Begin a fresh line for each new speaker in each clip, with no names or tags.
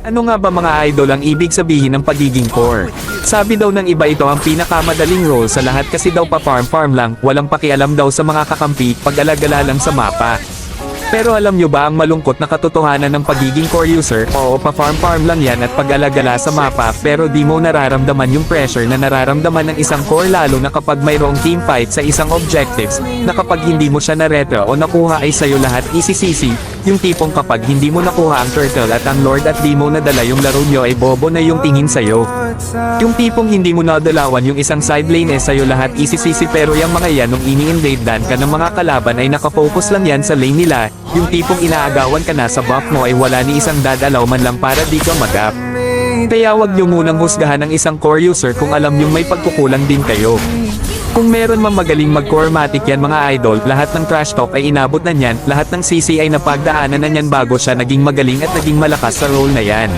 Ano nga ba mga idol ang ibig sabihin ng pagiging core? Sabi daw ng iba ito ang pinakamadaling role sa lahat kasi daw pa-farm lang, walang pakialam daw sa mga kakampi, pag-alagala lang sa mapa. Pero alam nyo ba ang malungkot na katotohanan ng pagiging core user? Oo, pa-farm lang yan at pag-alagala sa mapa, pero di mo nararamdaman yung pressure na nararamdaman ng isang core lalo na kapag mayroong teamfight sa isang objectives, na kapag hindi mo siya na-retro o nakuha ay sayo lahat isisisi, yung tipong kapag hindi mo nakuha ang turtle at ang lord at di mo nadala yung laro nyo ay bobo na yung tingin sayo. Yung tipong hindi mo nadalawan yung isang side lane eh sayo lahat isisisi pero yung mga yan nung ini-invade dan ka ng mga kalaban ay nakafocus lang yan sa lane nila, yung tipong inaagawan ka na sa buff mo ay wala ni isang dadalaw man lang para di ka mag-up. Kaya wag nyo munang husgahan ng isang core user kung alam nyong may pagkukulang din kayo. Kung meron mang magaling mag-core-matic yan mga idol, lahat ng trash talk ay inabot na niyan, lahat ng CC ay napagdaanan na niyan bago siya naging magaling at naging malakas sa role na yan.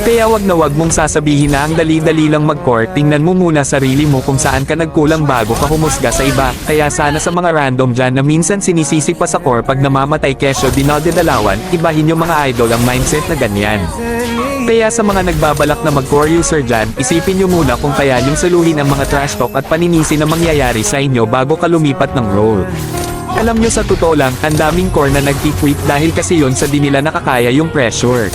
Kaya wag na wag mong sasabihin na ang dali-dali lang mag-core, tingnan mo muna sarili mo kung saan ka nagkulang bago ka humusga sa iba, kaya sana sa mga random dyan na minsan sinisisi pa sa core pag namamatay kesyo dinodedalawan, ibahin yung mga idol ang mindset na ganyan. Kaya sa mga nagbabalak na mag-core user dyan, isipin nyo muna kung kaya yung saluhin ang mga trash talk at paninisi na mangyayari sa inyo bago ka lumipat ng role. Alam nyo sa totoo lang, ang daming core na nag-quit dahil kasi yon sa di nila nakakaya yung pressure.